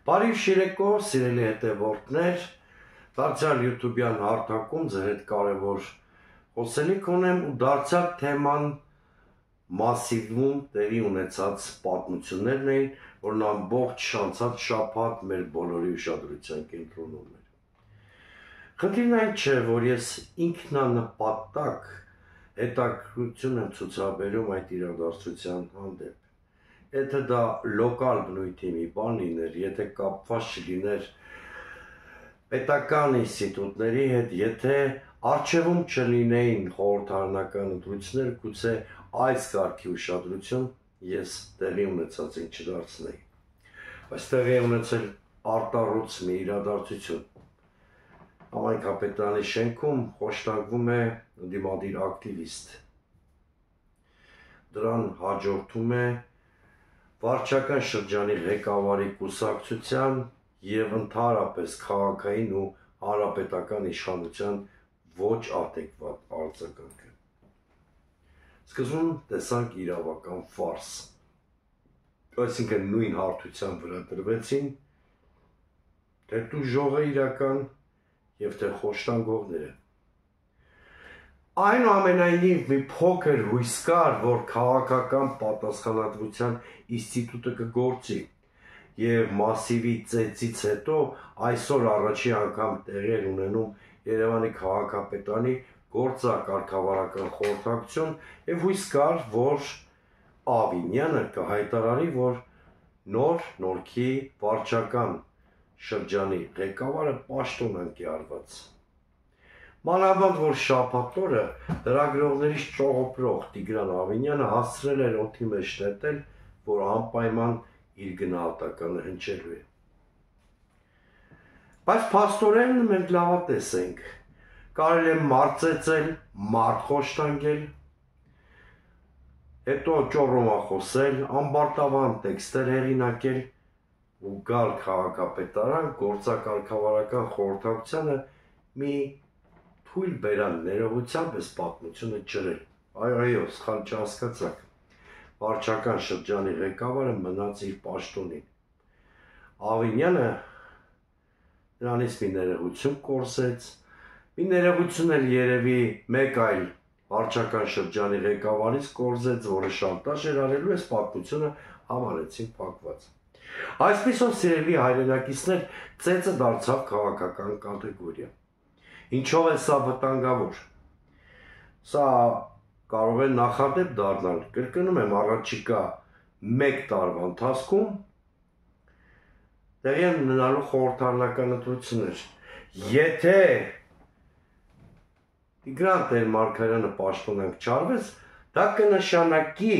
Բարև շիրեկո, սիրելի հետևորդներ, դարձյալ YouTube-յան հարթակում ձեր հետ կարևոր խոսելիք ունեմ ու դարձյալ թեման մասիվում տեղի ունեցած պատմություններն էին, որն ամբողջ անցած շաբաթ մեր բոլորի ուշադրության կենտրոնում էր։ Խնդիրն այն չէ, որ ես ինքնանպատակ հետաքրքրություն եմ ցուցաբերում այդ իրադարձության հանդեպ։ Եթե դա լոկալ բնույթի մի բան լիներ, եթե կապված չլիներ պետական ինստիտուտների հետ, եթե առջևում չլինեին խորհրդարանական ընտրություններ, գուցե այս կարգի ուշադրություն ես տեղի ունեցածին չդարձնեի։ Բայց տեղի ունեցել արտառոց մի իրադարձություն։ Համայնքապետարանի շենքում խոշտանգվում է դիմադիր ակտիվիստ։ Դրան հաջորդում է վարչական շրջանի ղեկավարի կուսակցության և ընդհանրապես քաղաքային ու հանրապետական իշխանության ոչ ադեկվատ արձագանքը։ Սկզբում տեսանք իրավական ֆարս, այսինքն նույն հարթության վրա դրվեցին թե տուժողը իրական և թե խոշտանգողները։ Այնուամենայնիվ մի փոքր հույս կար, որ քաղաքական պատասխանատվության ինստիտուտը կգործի և մասիվի ծեծից հետո այսօր առաջին անգամ տեղի էր ունենում Երևանի քաղաքապետարանի գործակարգավարական խորհրդակցություն և հույս կար, որ Ավինյանը կհայտարարի, որ նորքի վարչական շրջանի ղեկավարը պաշտոն ընկյարված։ Մանավանդ որ շաբաթ օրը լրագրողներից ճողոպրող Տիգրան Ավինյանը հասցրել էր օդի մեջ նետել, որ անպայման իր գնահատականը հնչելու է։ Բայց փաստորեն մենք լավատես ենք, կարելի է մարդ ծեծել, մարդ խոշտանգել, հետո ճոռոմախոսել, ամբարտավան տեքստեր հեղինակել ու գալ քաղաքապետարան գործակարգավարական խորհրդակցությանը մի թույլ բերան ներողությամբ այս պատմությունը ջրել։ Այո, սխալ չհասկացաք։ Վարչական շրջանի ղեկավարը մնաց իր պաշտոնին։ Ավինյանը նրանից մի ներողություն կորսեց, մի ներողություն էլ երևի մեկ այլ վարչական շրջանի ղեկավարից կորզեց, որը շանտաժ էր արելու, այս պատմությունը համարեցին փակված։ Այսպիսով, սիրելի հայրենակիցներ, ծեծը դարձավ քաղաքական կատեգորիա։ Ինչով է սա վտանգավոր։ Սա կարող է նախադեպ դառնալ, կրկնում եմ, առաջիկա 1 տարվա ընթացքում տեղի են ունենալու խորհրդարանական ընտրություններ։ Եթե Տիգրան Տեր-Մարգարյանը պաշտոնանկ չարվեց, դա կնշանակի,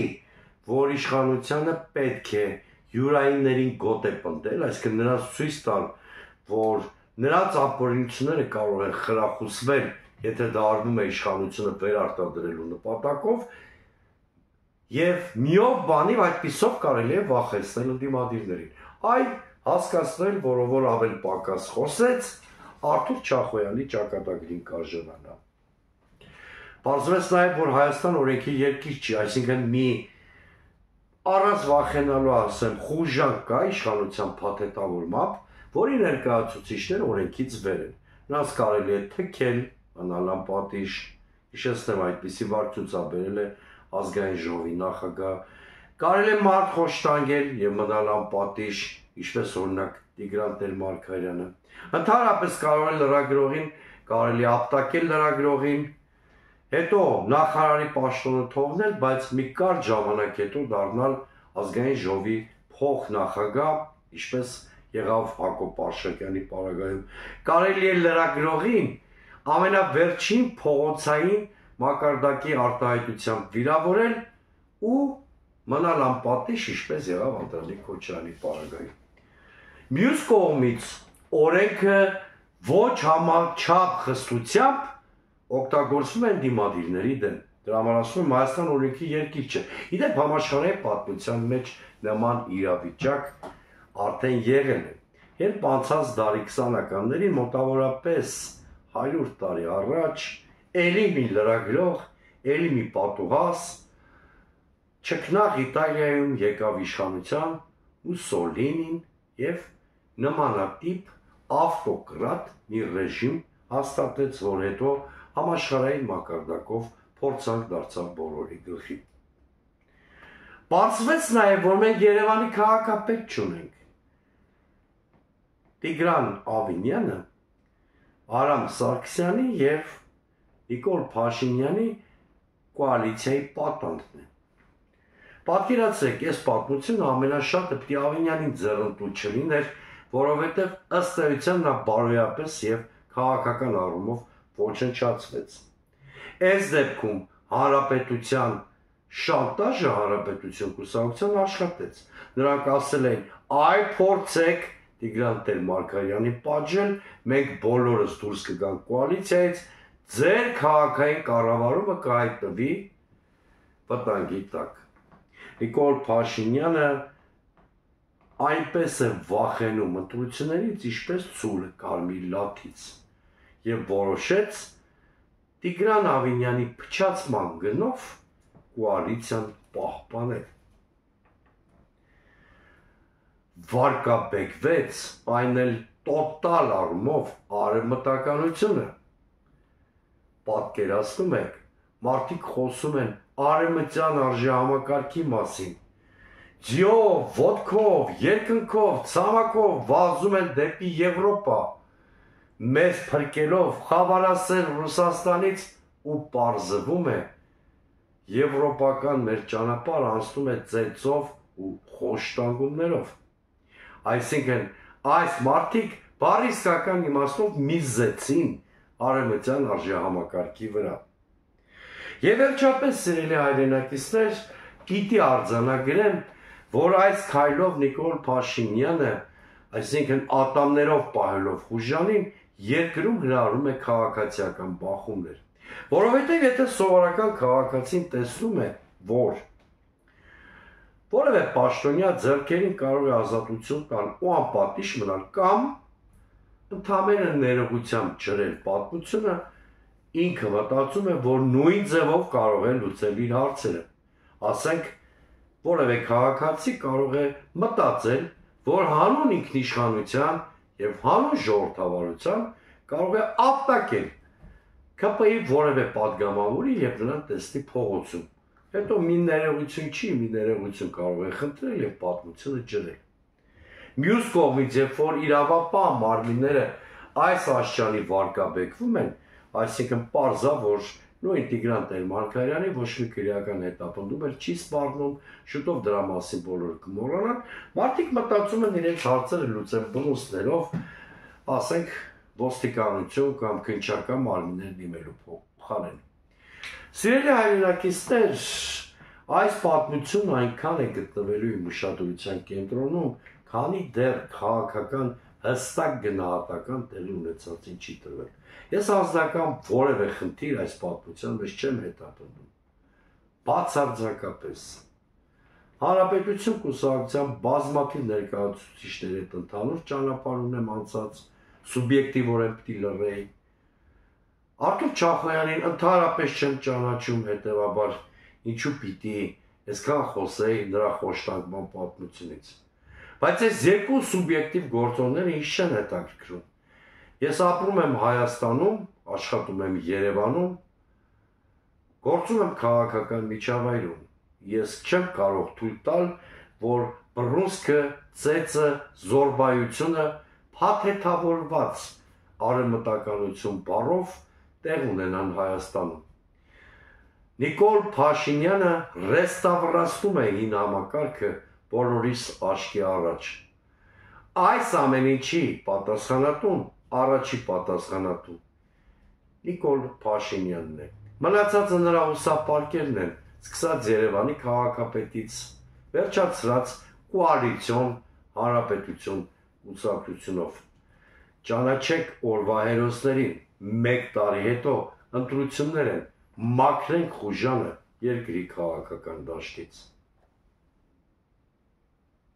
որ իշխանությանը պետք է յուրայիններին գոտե պնդել, այսինքն նրանց ցույց տալ, որ նրանց ապօրինությունները կարող են խրախուսվել, եթե դա արվում է իշխանությունը վերարտադրելու նպատակով, և միով բանիվ այդպիսով կարելի է վախեցնել ընդդիմադիրներին։ Այ հասկացնել, որ ավել պակաս խոսեց, Արթուր Չախոյանի ճակատագրին կարժանանա։ Պարզվեց նաև, որ Հայաստան օրենքի երկիր չի, այսինքն մի առանց վախենալու ասեմ խուժանք կա իշխանության փաթեթավորմամբ, որի ներկայացուցիչները օրենքից վեր են։ Նրանց կարելի է թքել, մնալ անպատիժ, հիշեցնեմ այդպիսի վարք ցուցաբերել է ազգային ժողովի նախագահ, կարելի է մարդ խոշտանգել և մնալ անպատիժ, ինչպես օրինակ Տիգրան Տեր-Մարգարյանը։ Ընդհանրապես կարող է լրագրողին, կարելի է ապտակել լրագրողին, հետո նախարարի պաշտոնը թողնել, բայց մի կարճ ժամանակ հետո դառնալ ազգային ժողովի փոխնախագահ, ինչպես եղավ Հակոբ Արշակյանի պարագայում։ Կարելի է լրագրողին ամենավերջին փողոցային մակարդակի արտահայտությամբ վիրավորել ու մնալ անպատիժ, ինչպես եղավ Անդրանիկ Քոչարյանի պարագայում։ Մյուս կողմից օրենքը ոչ համաչափ խստությամբ օգտագործվում են դիմադիրների դեմ։ Դրա համար ասում եմ, Հայաստան օրենքի երկիր չէ։ Իդեպ համաշխարհային պատմության մեջ նման իրավիճակ արդեն եղել է։ Երբ անցած դարի 20-ականներին մոտավորապես 100 տարի առաջ էլի մի լրագրող, էլի մի պատուհաս չքնաղ Իտալիայում եկավ իշխանության Մուսոլինին և նմանատիպ ավտոկրատ մի ռեժիմ հաստատեց, որ հետո համաշխարհային մակարդակով փորձանք դարձավ բոլորի գլխի։ Պարզվեց նաև, որ մենք Երևանի քաղաքապետ չունենք։ Տիգրան Ավինյանը Արամ Սարգսյանի և Նիկոլ Փաշինյանի կոալիցիայի պատանդն է։ Պատկերացրեք, այս պատմությունը ամենաշատը պիտի Ավինյանին ձեռնտու չլիներ, որովհետև ըստ էության նա բարոյապես և քաղաքական առումով ոչնչացվեց։ Այս դեպքում հանրապետության շանտաժը հանրապետություն կուսակցության աշխատեց։ Նրանք ասել են, այ փորձեք Տիգրան Տեր-Մարգարյանի պատժել, մենք բոլորս դուրս կգանք կոալիցիայից, ձեր քաղաքային կառավարումը կհայտնվի վտանգի տակ։ Նիկոլ Փաշինյանը այնպես է վախենում ընտրություններից, ինչպես ցուլը կարմիր լաթից, եւ որոշեց Տիգրան Ավինյանի փչացման գնով կոալիցիան պահպանել։ Վարկաբեկվեց այն էլ տոտալ առումով արևմտականությունը։ Պատկերացնում եք, մարդիկ խոսում են արևմտյան արժեհամակարգի մասին։ Ձիով, ոտքով, երկնքով, ցամաքով վազում են դեպի Եվրոպա, մեզ փրկելով խավարասեր Ռուսաստանից ու պարզվում է եվրոպական մեր ճանապարհը անցնում է ծեծով ու խոշտանգումներով։ Այսինքն այս մարդիկ բարիսկական իմաստով միզեցին արևմտյան արժեհամակարգի վրա։ Եվ վերջապես, սիրելի հայրենակիցներ, պիտի արձանագրեմ, որ այս քայլով Նիկոլ Փաշինյանը, այսինքն ատամներով պահելով Խուժանին, երկրում հրահրում է քաղաքացիական բախումներ։ Որովհետև եթե սովորական քաղաքացին տեսնում է, որ որևէ պաշտոնյա ձեռքերին կարող է ազատություն տալ ու անպատիժ մնալ կամ ընդհանրապես ներողությամբ ջրել պատմությունը, ինքը մտածում է, որ նույն ձևով կարող է լուծել իր հարցերը։ Ասենք, որևէ քաղաքացի կարող է մտածել, որ հանուն ինքնիշխանության եւ հանուն ժողովրդավարության կարող է ապտակել ԿՊ-ի որևէ падգամավորի եւ նրան տեսնի փողոցում։ Հետո մի ներողություն չի, մի ներողություն կարող է խնդրել եւ պատմությունը ջրել։ Մյուս կողմից, երբ որ իրավապահ մարմինները այս աշճանի վարկաբեկվում են, այսինքն պարզա, որ նույն Տիգրան Տեր-Մարգարյանի ոչ մի քրեական հետապնդում էլ չի սպառնում, շուտով դրա մասին բոլորը կմոռանան, մարդիկ մտածում են իրենց հարցերը լուծեն բնույթներով, ասենք ոստիկանություն կամ քննչական մարմիններ դիմելու փոխարեն։ Սիրելի հայրենակիցներ, այս պատմությունը այնքան է գտնվելու իմ ուշադրության կենտրոնում, քանի դեռ քաղաքական հստակ գնահատական տեղի ունեցածին չի տրվել։ Ես անձնական որևէ խնդիր այս պատմության մեջ չեմ հետապնդում։ Բացարձակապես։ Հանրապետություն կուսակցության բազմաթիվ ներկայացուցիչների հետ ընդհանուր ճանապարհ ունեմ անցած, սուբյեկտիվորեն պիտի լռեի։ Արթուր Չախոյանին ընդհանրապես չեմ ճանաչում, հետևաբար ինչու պիտի այսքան խոսեի նրա խոշտանգման պատմությունից։ Բայց այս երկու սուբյեկտիվ գործոնները ինձ չեն հետաքրքրում։ Ես ապրում եմ Հայաստանում, աշխատում եմ Երևանում, գործում եմ քաղաքական միջավայրում։ Ես չեմ կարող թույլ տալ, որ բռունցքը, ծեծը, զորբայությունը փաթեթավորված արևմտականություն բառով տեղ ունենան Հայաստանում։ Նիկոլ Փաշինյանը ռեստավրացնում է հին համակարգը բոլորիս աչքի առաջ։ Այս ամեն ինչի պատասխանատուն, առաջի պատասխանատուն Նիկոլ Փաշինյանն է։ Մնացածը նրա ուսապարկերն են, սկսած Երևանի քաղաքապետից, վերջացրած կոալիցիոն հանրապետություն կուսակցությունով։ Ճանաչեք օրվա հերոսներին, մեկ տարի հետո ընտրություններ են, մաքրենք Խուժանը երկրի քաղաքական դաշտից։